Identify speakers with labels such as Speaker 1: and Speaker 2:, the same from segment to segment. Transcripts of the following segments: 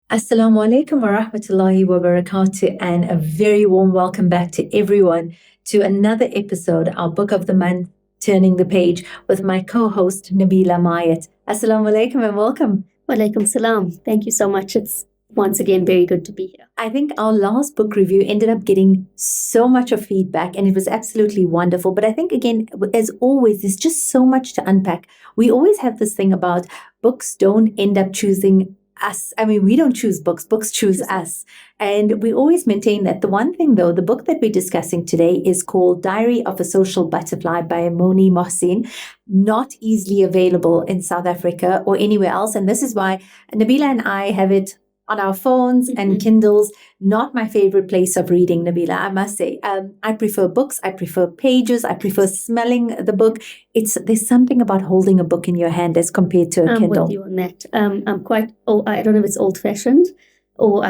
Speaker 1: Assalamu alaikum wa rahmatullahi wa barakatuh, and a very warm welcome back to everyone to another episode, our Book of the Month, Turning the Page, with my co-host Nabila Mayet. Assalamu alaikum and welcome.
Speaker 2: Walaikum salam. Thank you so much. It's once again very good to be here.
Speaker 1: I think our last book review ended up getting so much of feedback and it was absolutely wonderful. But I think, again, as always, there's just so much to unpack. We always have this thing about books don't end up choosing us. I mean, we don't choose books, books choose us. And we always maintain that. The one thing, though, the book that we're discussing today is called Diary of a Social Butterfly by Moni Mohsins, not easily available in South Africa or anywhere else. And this is why Nabila and I have it on our phones and Kindles. Not my favorite place of reading, Nabila, I must say. I prefer books. I prefer pages. I prefer smelling the book. There's something about holding a book in your hand as compared to a Kindle.
Speaker 2: I'm with you on that. I'm quite, I don't know if it's old-fashioned or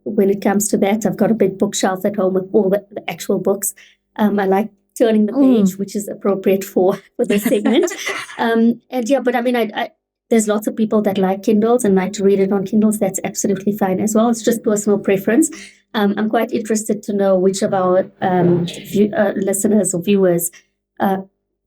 Speaker 2: when it comes to that, I've got a big bookshelf at home with all the actual books. I like turning the page, which is appropriate for this segment. But I mean, there's lots of people that like Kindles and like to read it on Kindles. That's absolutely fine as well. It's just personal preference. I'm quite interested to know which of our listeners or viewers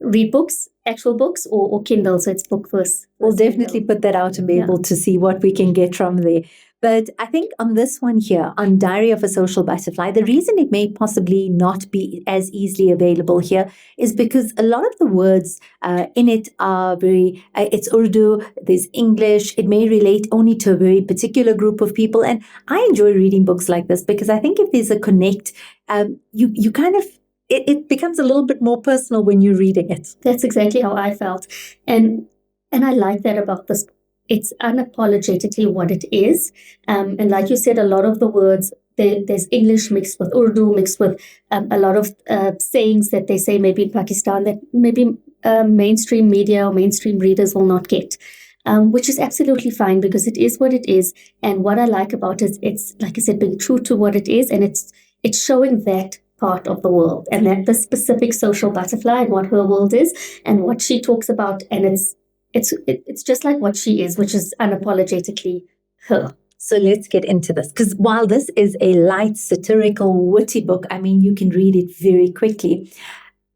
Speaker 2: read books, actual books, or Kindle. So it's book first.
Speaker 1: We'll definitely put that out and be able to see what we can get from there. But I think on this one here, on Diary of a Social Butterfly, the reason it may possibly not be as easily available here is because a lot of the words in it are it's Urdu, there's English, it may relate only to a very particular group of people. And I enjoy reading books like this because I think if there's a connect, you kind of, it becomes a little bit more personal when you're reading it.
Speaker 2: That's exactly how I felt. And I like that about this. It's unapologetically what it is. And like you said, a lot of the words, there's English mixed with Urdu, mixed with a lot of sayings that they say maybe in Pakistan that maybe mainstream media or mainstream readers will not get, which is absolutely fine because it is what it is. And what I like about it, it's, like I said, being true to what it is. And it's showing that part of the world and that the specific social butterfly and what her world is and what she talks about. And it's just like what she is, which is unapologetically her.
Speaker 1: So let's get into this. Because while this is a light, satirical, witty book, I mean, you can read it very quickly.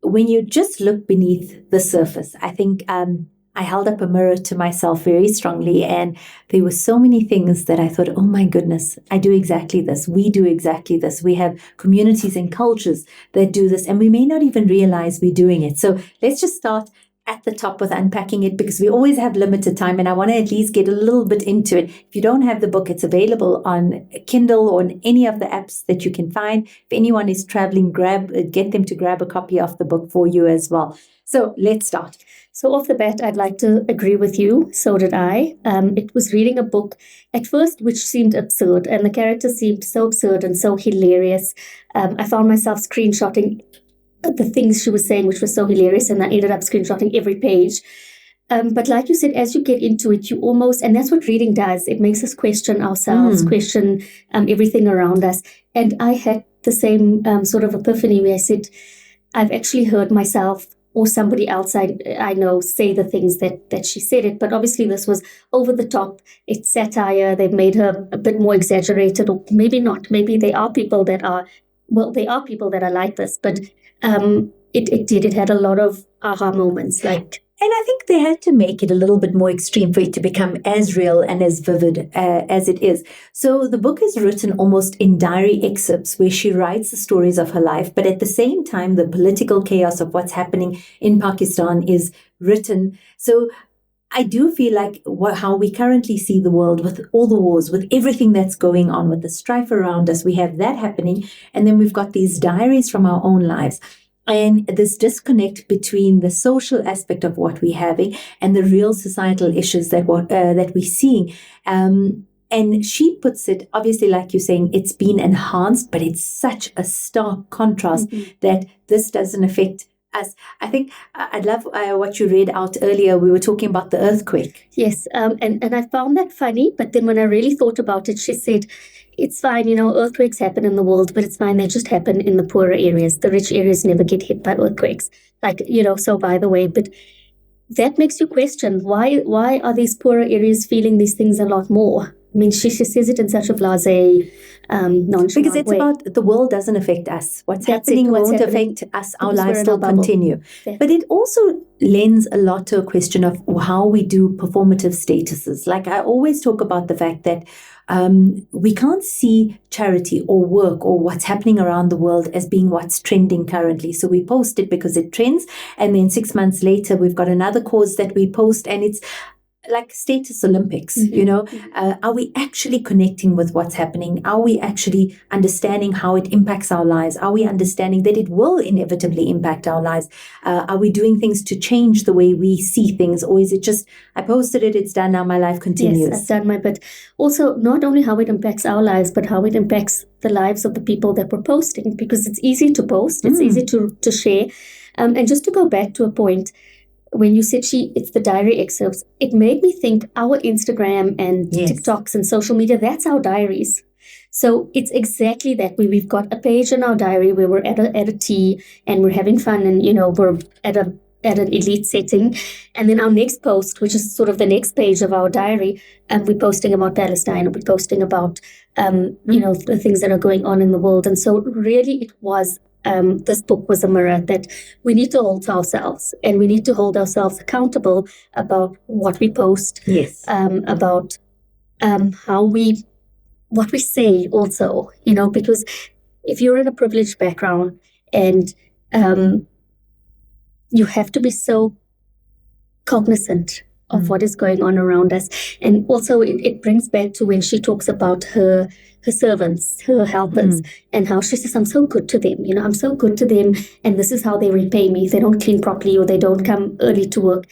Speaker 1: When you just look beneath the surface, I think I held up a mirror to myself very strongly. And there were so many things that I thought, oh my goodness, I do exactly this. We do exactly this. We have communities and cultures that do this. And we may not even realize we're doing it. So let's just start at the top with unpacking it because we always have limited time and I want to at least get a little bit into it. If you don't have the book, it's available on Kindle or on any of the apps that you can find. If anyone is traveling, get them to grab a copy of the book for you as well. So let's start.
Speaker 2: So off the bat, I'd like to agree with you. So did I. It was reading a book at first which seemed absurd and the characters seemed so absurd and so hilarious. I found myself screenshotting the things she was saying, which was so hilarious, and I ended up screenshotting every page. But like you said, as you get into it, you almost, and that's what reading does, it makes us question ourselves, question everything around us. And I had the same sort of epiphany where I said, I've actually heard myself or somebody else I know say the things that she said it. But obviously this was over the top. It's satire. They've made her a bit more exaggerated, or maybe not. Maybe there are people that are like this, but it had a lot of aha moments. And
Speaker 1: I think they had to make it a little bit more extreme for it to become as real and as vivid as it is. So the book is written almost in diary excerpts where she writes the stories of her life, but at the same time, the political chaos of what's happening in Pakistan is written. So I do feel like how we currently see the world with all the wars, with everything that's going on, with the strife around us, we have that happening. And then we've got these diaries from our own lives. And this disconnect between the social aspect of what we're having and the real societal issues that we're seeing. And she puts it, obviously, like you're saying, it's been enhanced, but it's such a stark contrast that this doesn't affect us. I think I love what you read out earlier. We were talking about the earthquake.
Speaker 2: Yes, and I found that funny. But then when I really thought about it, she said, it's fine, earthquakes happen in the world, but it's fine. They just happen in the poorer areas. The rich areas never get hit by earthquakes. So by the way, but that makes you question, why are these poorer areas feeling these things a lot more? I mean, she says it in such a blasé, nonchalant
Speaker 1: Because it's
Speaker 2: way.
Speaker 1: about the world doesn't affect us. What's
Speaker 2: That's
Speaker 1: happening
Speaker 2: it, what's
Speaker 1: won't
Speaker 2: happening,
Speaker 1: affect us. Our
Speaker 2: because we're
Speaker 1: lives
Speaker 2: in
Speaker 1: still
Speaker 2: our bubble.
Speaker 1: continue.
Speaker 2: Yeah.
Speaker 1: But it also lends a lot to a question of how we do performative statuses. Like I always talk about the fact that we can't see charity or work or what's happening around the world as being what's trending currently. So we post it because it trends. And then 6 months later, we've got another cause that we post, and it's like status Olympics,
Speaker 2: Mm-hmm.
Speaker 1: you know. Are we actually connecting with what's happening? Are we actually understanding how it impacts our lives? Are we understanding that it will inevitably impact our lives? Are we doing things to change the way we see things? Or is it just, I posted it, it's done, now my life continues?
Speaker 2: Yes, I've done my bit. Also, not only how it impacts our lives, but how it impacts the lives of the people that we're posting, because it's easy to post, it's easy to share. And just to go back to a point, when you said it's the diary excerpts, it made me think our Instagram and TikToks and social media, that's our diaries. So it's exactly that. We've got a page in our diary where we're at a tea and we're having fun, and we're at an elite setting, and then our next post, which is sort of the next page of our diary, and we're posting about Palestine, or we're posting about the things that are going on in the world. And so really it was this book was a mirror that we need to hold to ourselves, and we need to hold ourselves accountable about what we post, about what we say also, because if you're in a privileged background and you have to be so cognizant of what is going on around us. And also it brings back to when she talks about her servants, her helpers, and how she says, I'm so good to them, I'm so good to them, and this is how they repay me if they don't clean properly or they don't come early to work.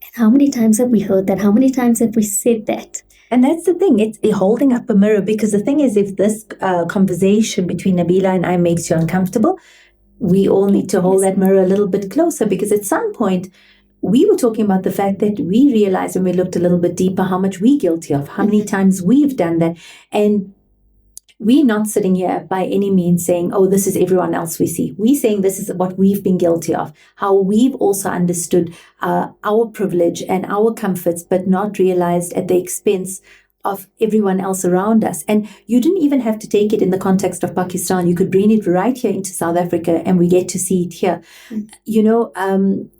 Speaker 2: And how many times have we heard that? How many times have we said that?
Speaker 1: And that's the thing, it's holding up a mirror, because the thing is, if this conversation between Nabila and I makes you uncomfortable, we all need to hold that mirror a little bit closer, because at some point, we were talking about the fact that we realized when we looked a little bit deeper how much we're guilty of, how many times we've done that. And we're not sitting here by any means saying, oh, this is everyone else we see. We're saying this is what we've been guilty of, how we've also understood our privilege and our comforts, but not realized at the expense of everyone else around us. And you didn't even have to take it in the context of Pakistan. You could bring it right here into South Africa, and we get to see it here.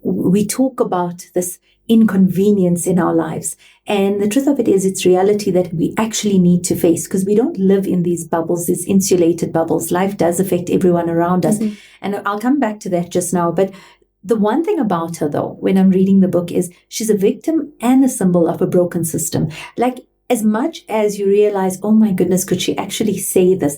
Speaker 1: We talk about this inconvenience in our lives. And the truth of it is, it's reality that we actually need to face, because we don't live in these bubbles, these insulated bubbles. Life does affect everyone around us. And I'll come back to that just now. But the one thing about her, though, when I'm reading the book, is she's a victim and a symbol of a broken system. Like, as much as you realize, oh my goodness, could she actually say this?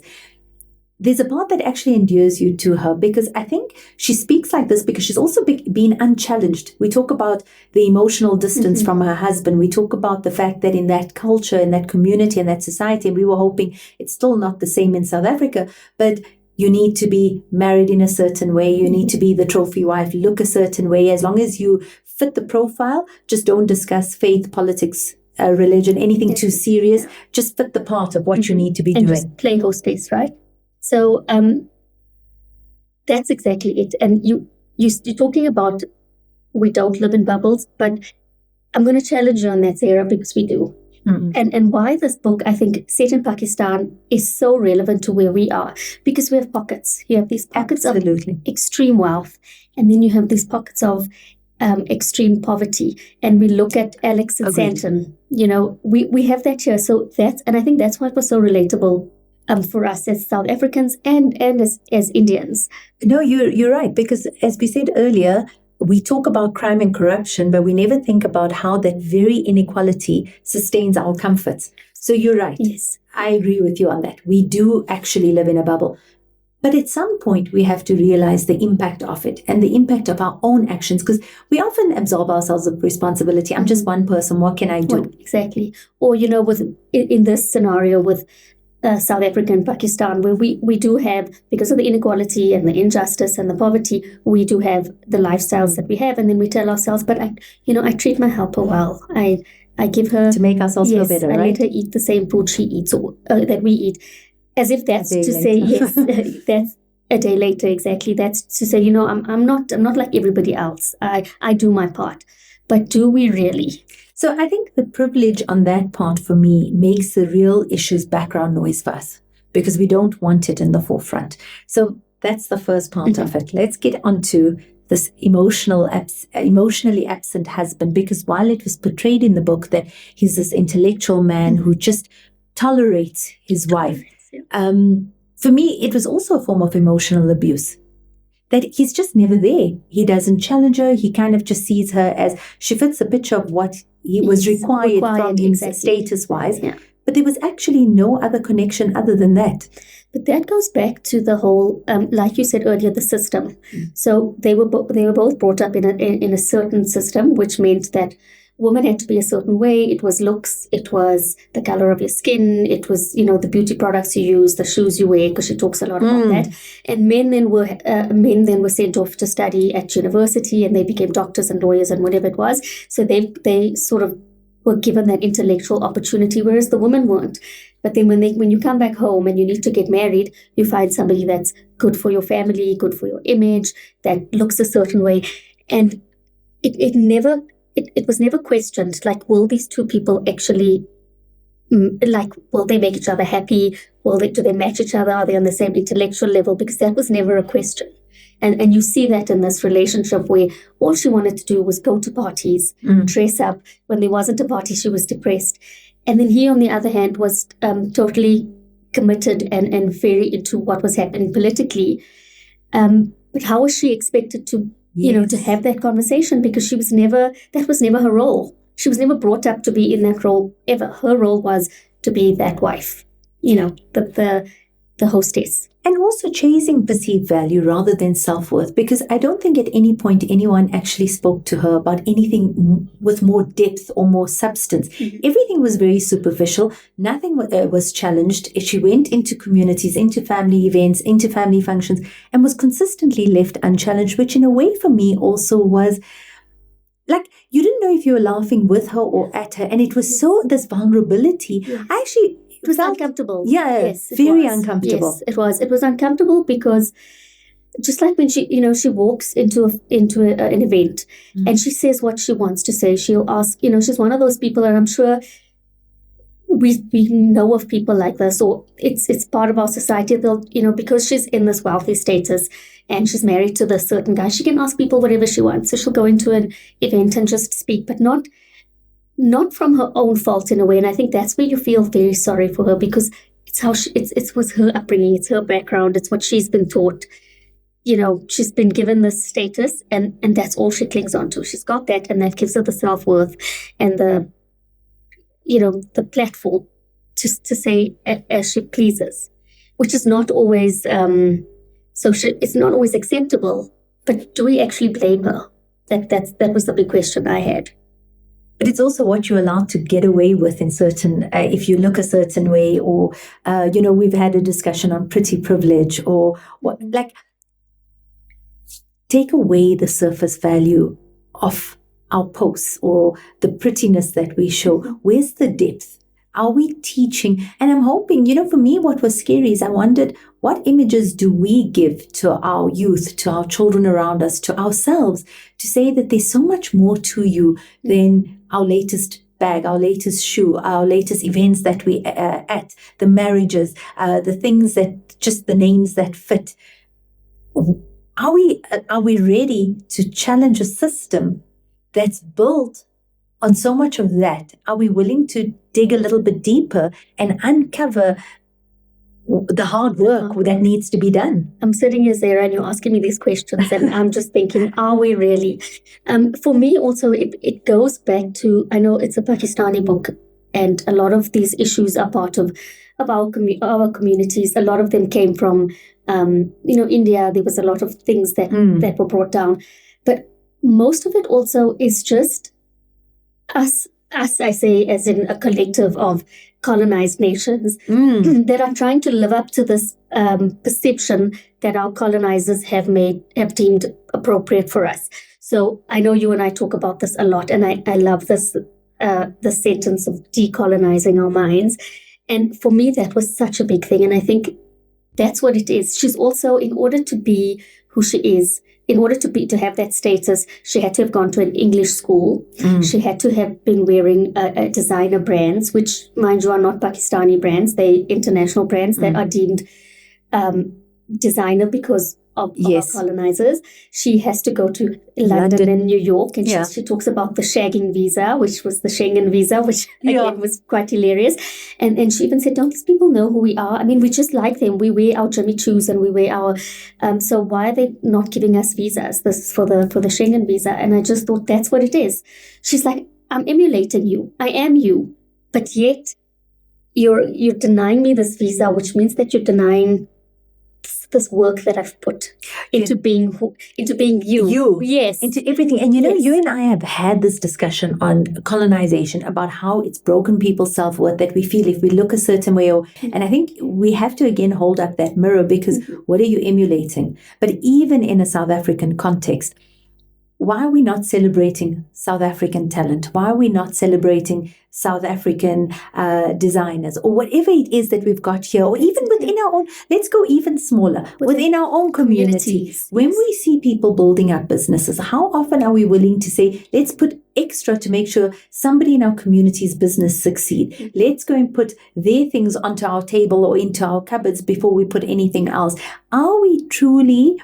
Speaker 1: There's a part that actually endears you to her, because I think she speaks like this because she's also been unchallenged. We talk about the emotional distance from her husband. We talk about the fact that in that culture, in that community, in that society, and we were hoping it's still not the same in South Africa, but you need to be married in a certain way. You need to be the trophy wife, look a certain way. As long as you fit the profile, just don't discuss faith, politics, religion, anything too serious. Just fit the part of what you need to be
Speaker 2: and
Speaker 1: doing.
Speaker 2: Just play hostess, right? So that's exactly it. And you're talking about we don't live in bubbles, but I'm going to challenge you on that, Zaheerah, because we do. And why this book, I think, set in Pakistan is so relevant to where we are, because we have pockets. You have these pockets of extreme wealth, and then you have these pockets of extreme poverty. And we look at Alex and Santon, we have that here. So and I think that's why it was so relatable for us as South Africans and as Indians.
Speaker 1: No, you're right, because as we said earlier, we talk about crime and corruption, but we never think about how that very inequality sustains our comforts. So you're right.
Speaker 2: Yes.
Speaker 1: I agree with you on that. We do actually live in a bubble. But at some point, we have to realize the impact of it and the impact of our own actions, because we often absolve ourselves of responsibility. I'm just one person. What can I do?
Speaker 2: Exactly. Or, in this scenario with South Africa and Pakistan, where we do have, because of the inequality and the injustice and the poverty, we do have the lifestyles that we have. And then we tell ourselves, but I treat my helper well. I give her...
Speaker 1: To make ourselves feel better, right?
Speaker 2: I let her eat the same food she eats, or that we eat. As if that's to say, yes, that's a day later, exactly. That's to say, I'm not like everybody else. I do my part. But do we really?
Speaker 1: So I think the privilege on that part for me makes the real issues background noise for us because we don't want it in the forefront. So that's the first part of it. Let's get onto this emotionally absent husband, because while it was portrayed in the book that he's this intellectual man who just tolerates his wife, for me, it was also a form of emotional abuse. That he's just never there. He doesn't challenge her. He kind of just sees her as she fits the picture of what he was required from him status-wise.
Speaker 2: Yeah.
Speaker 1: But there was actually no other connection other than that.
Speaker 2: But that goes back to the whole, like you said earlier, the system. So they were both brought up in a certain system, which meant that women had to be a certain way. It was looks, it was the color of your skin, it was, the beauty products you use, the shoes you wear, because she talks a lot about that. And men then were sent off to study at university, and they became doctors and lawyers and whatever it was. So they sort of were given that intellectual opportunity, whereas the women weren't. But then when you come back home and you need to get married, you find somebody that's good for your family, good for your image, that looks a certain way. And it was never questioned, like, will these two people actually, will they make each other happy? Do they match each other? Are they on the same intellectual level? Because that was never a question. And you see that in this relationship where all she wanted to do was go to parties, dress up. When there wasn't a party, she was depressed. And then he, on the other hand, was totally committed and very into what was happening politically. But how was she expected to, to have that conversation? Because that was never her role. She was never brought up to be in that role ever. Her role was to be that wife, the hostess.
Speaker 1: And also chasing perceived value rather than self-worth, because I don't think at any point anyone actually spoke to her about anything with more depth or more substance. Everything was very superficial. Nothing was challenged. She went into communities, into family events, into family functions, and was consistently left unchallenged, which in a way for me also was like, you didn't know if you were laughing with her or at her. And it was so, this vulnerability.
Speaker 2: It was uncomfortable.
Speaker 1: Yeah, yes, very uncomfortable.
Speaker 2: Yes, it was. It was uncomfortable because just like when she walks into an event and she says what she wants to say, she'll ask, she's one of those people, and I'm sure we know of people like this, or it's part of our society. They'll, because she's in this wealthy status and she's married to this certain guy, she can ask people whatever she wants. So she'll go into an event and just speak, but not from her own fault in a way. And I think that's where you feel very sorry for her, because it's how it was her upbringing, it's her background, it's what she's been taught. She's been given this status, and that's all she clings on to. She's got that, and that gives her the self-worth and the platform to say as she pleases, which is not always it's not always acceptable. But do we actually blame her? That was the big question I had.
Speaker 1: But it's also what you're allowed to get away with in certain, if you look a certain way, or, we've had a discussion on pretty privilege, or what, like, take away the surface value of our posts or the prettiness that we show. Where's the depth? Are we teaching? And I'm hoping, for me, what was scary is I wondered, what images do we give to our youth, to our children around us, to ourselves, to say that there's so much more to you than our latest bag, our latest shoe, our latest events that we at, the marriages, the things that, just the names that fit. Are we ready to challenge a system that's built on so much of that? Are we willing to dig a little bit deeper and uncover the hard work that needs to be done?
Speaker 2: I'm sitting here, Zaheerah, and you're asking me these questions, and I'm just thinking, are we really? For me, also, it goes back to, I know it's a Pakistani book, and a lot of these issues are part of our communities. A lot of them came from, India. There was a lot of things that were brought down, but most of it also is just us, I say, as in a collective of colonized nations that are trying to live up to this perception that our colonizers have deemed appropriate for us. So I know you and I talk about this a lot, and I love this the sentence of decolonizing our minds. And for me, that was such a big thing. And I think that's what it is. She's also, in order to be who she is, in order to have that status, she had to have gone to an English school. She had to have been wearing designer brands, which, mind you, are not Pakistani brands. They're international brands that are deemed designer because of our colonizers. She has to go to London and New York, and she talks about the shagging visa, which was the Schengen visa, which again was quite hilarious. And she even said, don't these people know who we are? I mean, we just like them. We wear our Jimmy Choos and we wear our so why are they not giving us visas? This is for the Schengen visa. And I just thought that's what it is. She's like, I'm emulating you. I am you. But yet you're denying me this visa, which means that you're denying this work that I've put into being you. Yes.
Speaker 1: Into everything. And you and I have had this discussion on colonization about how it's broken people's self-worth, that we feel if we look a certain way, and I think we have to again hold up that mirror, because what are you emulating? But even in a South African context, why are we not celebrating South African talent? Why are we not celebrating South African designers, or whatever it is that we've got here, or even within our own, let's go even smaller, within our own communities. When we see people building up businesses, how often are we willing to say, let's put extra to make sure somebody in our community's business succeed? Let's go and put their things onto our table or into our cupboards before we put anything else. Are we truly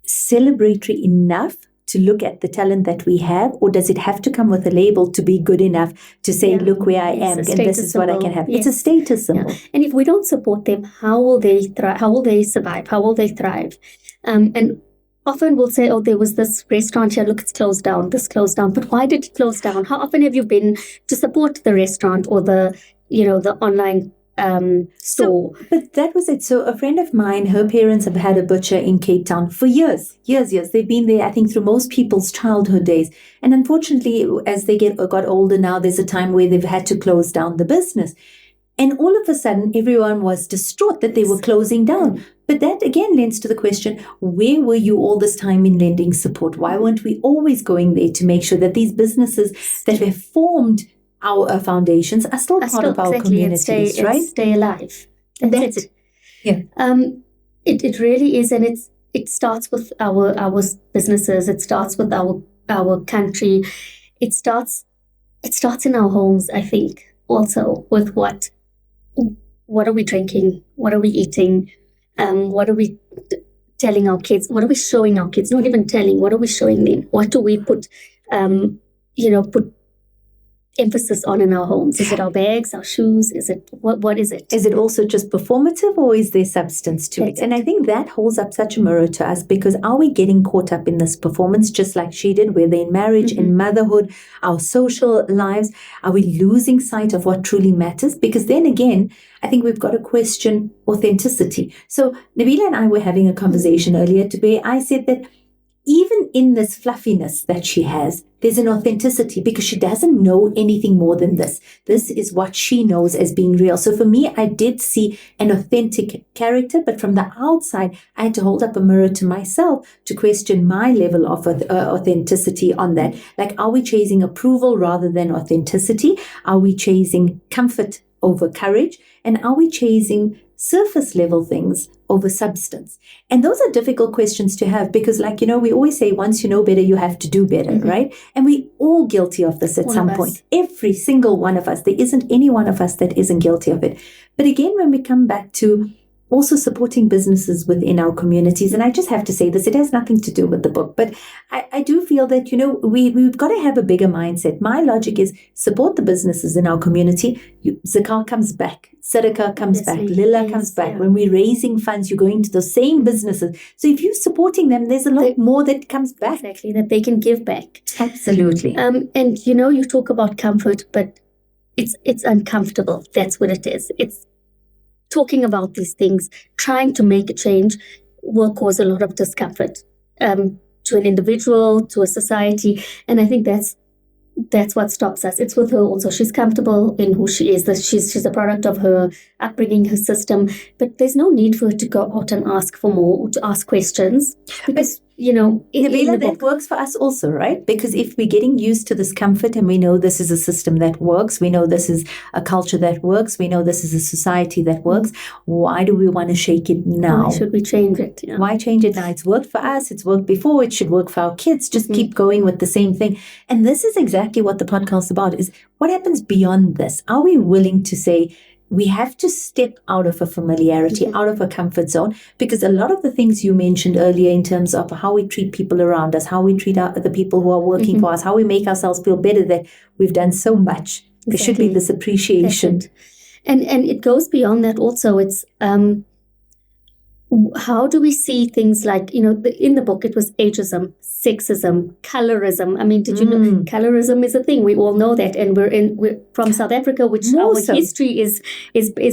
Speaker 1: celebratory enough to look at the talent that we have, or does it have to come with a label to be good enough to say, look where I am, and this is what I can have? It's a status symbol.
Speaker 2: And if we don't support them, how will they thrive? How will they survive? How will they thrive? And often we'll say, oh, there was this restaurant here, look, it's closed down, this closed down. But why did it close down? How often have you been to support the restaurant or the online store?
Speaker 1: But that was it. So a friend of mine, her parents have had a butcher in Cape Town for years. They've been there, I think, through most people's childhood days. And unfortunately, as they got older now, there's a time where they've had to close down the business. And all of a sudden, everyone was distraught that they were closing down. But that again lends to the question, where were you all this time in lending support? Why weren't we always going there to make sure that these businesses that have formed our foundations are still part of our communities, right?
Speaker 2: Stay alive. That's it.
Speaker 1: Yeah.
Speaker 2: It really is, and it starts with our businesses. It starts with our country. It starts in our homes. I think also with what are we drinking? What are we eating? What are we telling our kids? What are we showing our kids? Not even telling. What are we showing them? What do we put emphasis on in our homes? Is it our bags, our shoes? Is it what is it?
Speaker 1: Is it also just performative, or is there substance to it? And I think that holds up such a mirror to us, because are we getting caught up in this performance just like she did, whether in marriage, in motherhood, our social lives? Are we losing sight of what truly matters? Because then again, I think we've got to question authenticity. So Nabila and I were having a conversation earlier today. I said that even in this fluffiness that she has, there's an authenticity, because she doesn't know anything more than this. This is what she knows as being real. So for me, I did see an authentic character, but from the outside, I had to hold up a mirror to myself to question my level of authenticity on that. Like, are we chasing approval rather than authenticity? Are we chasing comfort over courage? And are we chasing surface level things over substance? And those are difficult questions to have, because we always say, once you know better, you have to do better, right? And we all guilty of this at some point. Every single one of us. There isn't any one of us that isn't guilty of it. But again, when we come back to also supporting businesses within our communities, and I just have to say this, it has nothing to do with the book, but I do feel that, we've got to have a bigger mindset. My logic is support the businesses in our community. Zakah comes back. Sadaqah comes back. Lillah comes back. When we're raising funds, you're going to the same businesses. So if you're supporting them, there's a lot more that comes back.
Speaker 2: Exactly, that they can give back.
Speaker 1: Absolutely.
Speaker 2: And you talk about comfort, but it's uncomfortable. That's what it is. It's talking about these things, trying to make a change will cause a lot of discomfort to an individual, to a society. And I think that's what stops us. It's with her also. She's comfortable in who she is. She's a product of her upbringing, her system. But there's no need for her to go out and ask for more, or to ask questions. Because
Speaker 1: Nabila,
Speaker 2: the
Speaker 1: that
Speaker 2: book.
Speaker 1: works for us also, right? Because if we're getting used to this comfort and we know this is a system that works, we know this is a culture that works, we know this is a society that works, why do we want to shake it now?
Speaker 2: Why should we change it? Yeah.
Speaker 1: Why change it now? It's worked for us, it's worked before, it should work for our kids. Just keep going with the same thing. And this is exactly what the podcast is about, is what happens beyond this? Are we willing to say, we have to step out of a familiarity, out of a comfort zone, because a lot of the things you mentioned earlier in terms of how we treat people around us, how we treat the people who are working for us, how we make ourselves feel better that we've done so much. There should be this appreciation.
Speaker 2: And it goes beyond that also. It's how do we see things like, in the book, it was ageism, sexism, colorism. I mean, did you know colorism is a thing? We all know that. And we're from South Africa, which our history is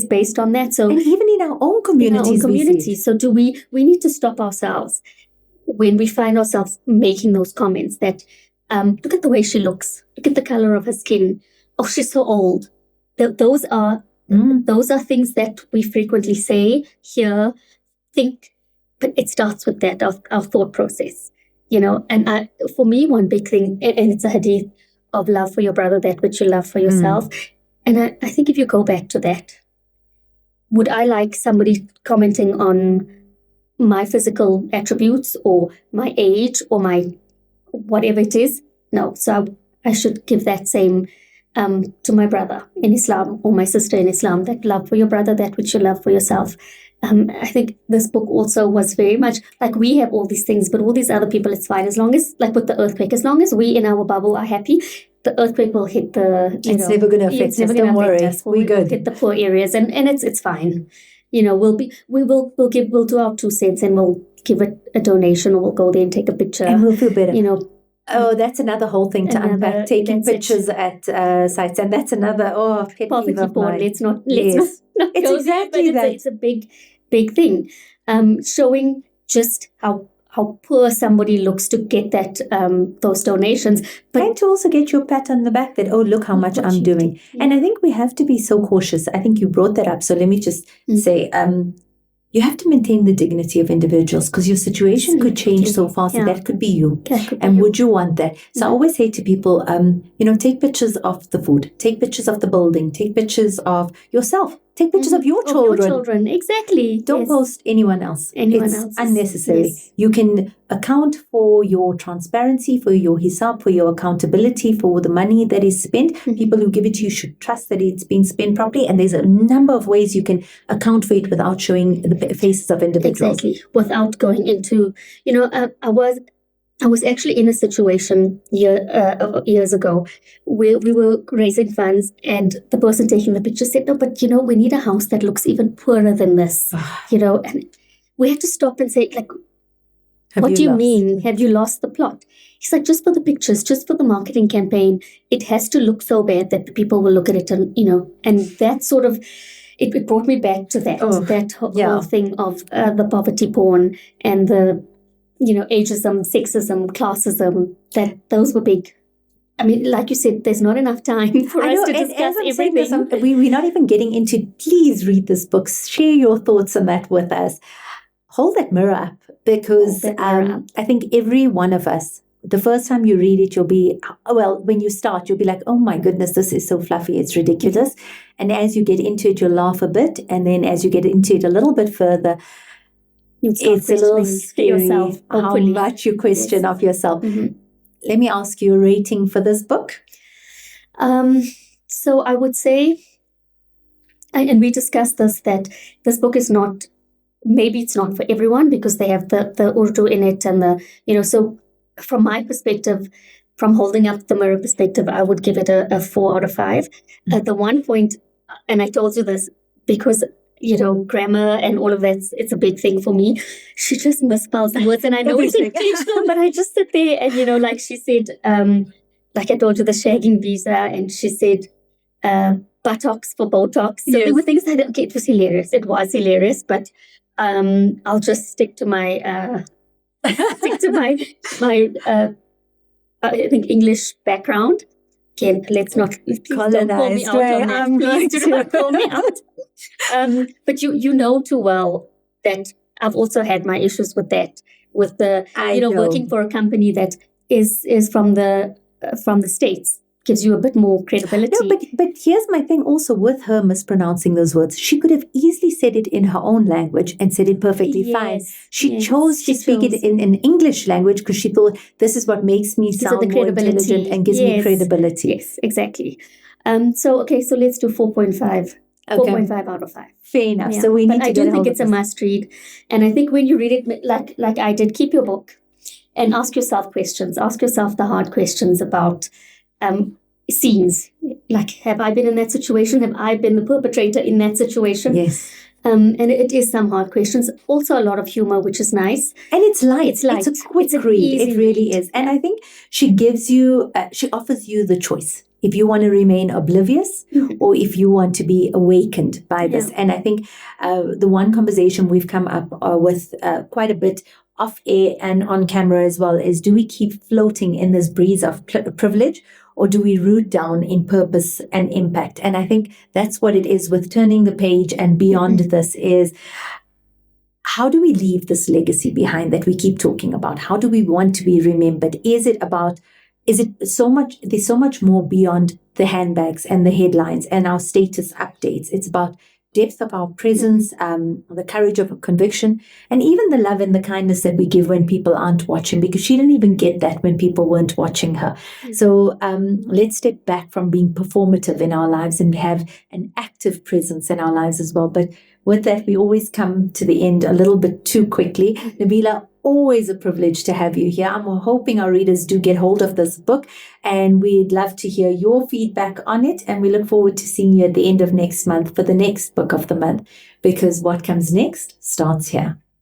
Speaker 2: based on that. So,
Speaker 1: and even in our own communities.
Speaker 2: So we need to stop ourselves when we find ourselves making those comments that, look at the way she looks. Look at the color of her skin. Oh, she's so old. Those are things that we frequently say, hear, think, but it starts with that, our thought process, and for me, one big thing, and it's a hadith of love for your brother, that which you love for yourself. And I think if you go back to that, would I like somebody commenting on my physical attributes or my age or my whatever it is? No. So I should give that same to my brother in Islam or my sister in Islam, that love for your brother, that which you love for yourself. I think this book also was very much like, we have all these things, but all these other people, it's fine. As long as, like with the earthquake, as long as we in our bubble are happy, the earthquake will hit
Speaker 1: it's never going to affect us. Don't worry, we're good.
Speaker 2: Hit the poor areas, and it's fine. We'll do our 2 cents, and we'll give it a donation, or we'll go there and take a picture,
Speaker 1: and we'll feel better. Oh, that's another whole thing to unpack. Taking pictures at sites, and that's another
Speaker 2: poverty porn. Let's not
Speaker 1: it's exactly that.
Speaker 2: It's a big thing, showing just how poor somebody looks to get that those donations,
Speaker 1: but and to also get your pat on the back that, oh, look how much I'm doing. And I think we have to be so cautious. I think you brought that up, so let me just say, you have to maintain the dignity of individuals, because your situation could change so fast, and that could be you. And would you want that? So I always say to people, take pictures of the food, take pictures of the building, take pictures of yourself, take pictures of your children.
Speaker 2: Exactly.
Speaker 1: Don't post anyone else. It's unnecessary.
Speaker 2: Yes.
Speaker 1: You can account for your transparency, for your hisab, for your accountability, for the money that is spent. People who give it to you should trust that it's being spent properly. And there's a number of ways you can account for it without showing the faces of individuals.
Speaker 2: Exactly. Without going into, I was actually in a situation years ago where we were raising funds, and the person taking the picture said, no, but we need a house that looks even poorer than this, and we had to stop and say, like, what do you mean? Have you lost the plot? He's like, just for the pictures, just for the marketing campaign, it has to look so bad that the people will look at it and that sort of, it brought me back to that, whole thing of the poverty porn and the, ageism, sexism, classism, that those were big. I mean, like you said, there's not enough time for us to discuss everything.
Speaker 1: We're not even getting into, please read this book, share your thoughts on that with us. Hold that mirror up, because I think every one of us, the first time you read it, you'll be, when you start, you'll be like, oh my goodness, this is so fluffy, it's ridiculous. And as you get into it, you'll laugh a bit. And then as you get into it a little bit further, it's a little scary how much you question of yourself. Let me ask you a rating for this book.
Speaker 2: So I would say, and we discussed this, that this book is not, maybe it's not for everyone, because they have the Urdu in it, and so from my perspective, from holding up the mirror perspective, I would give it a 4 out of 5. The one point, and I told you this because, grammar and all of that, it's a big thing for me. She just misspells the words, and I know it's intentional, but I just sit there and, like she said, like I told you, the shagging visa, and she said, buttocks for Botox. So there were things that, okay, it was hilarious. It was hilarious, but I'll just stick to my I think English background. Again, let's not
Speaker 1: colonize.
Speaker 2: Please do not call me out. But you know too well that I've also had my issues with that. with the
Speaker 1: I know.
Speaker 2: working for a company that is from the States gives you a bit more credibility.
Speaker 1: No, but here's my thing also with her mispronouncing those words. She could have easily said it in her own language and said it perfectly fine. She chose to speak it in an English language because she thought this is what makes me sound more intelligent and gives me credibility.
Speaker 2: Yes, exactly. So let's do 4.5.
Speaker 1: Okay.
Speaker 2: 4.5 out of 5.
Speaker 1: Fair enough. So we need to get a hold of this.
Speaker 2: I do think it's a must read. And I think when you read it like I did, keep your book and ask yourself questions. Ask yourself the hard questions about scenes. Like, have I been in that situation? Have I been the perpetrator in that situation?
Speaker 1: Yes.
Speaker 2: And it is some hard questions. Also a lot of humor, which is nice.
Speaker 1: And it's light. It's a quick read. It really is. And I think she gives you, she offers you the choice. If you want to remain oblivious or if you want to be awakened by this. And I think the one conversation we've come up with quite a bit off air and on camera as well is, do we keep floating in this breeze of privilege or do we root down in purpose and impact? And I think that's what it is with turning the page and beyond this is, how do we leave this legacy behind that we keep talking about? How do we want to be remembered? Is it so much, there's so much more beyond the handbags and the headlines and our status updates. It's about depth of our presence, the courage of a conviction, and even the love and the kindness that we give when people aren't watching, because she didn't even get that when people weren't watching her. So let's step back from being performative in our lives and have an active presence in our lives as well. But with that, we always come to the end a little bit too quickly. Nabila, always a privilege to have you here. I'm hoping our readers do get hold of this book, and we'd love to hear your feedback on it. And we look forward to seeing you at the end of next month for the next book of the month, because what comes next starts here.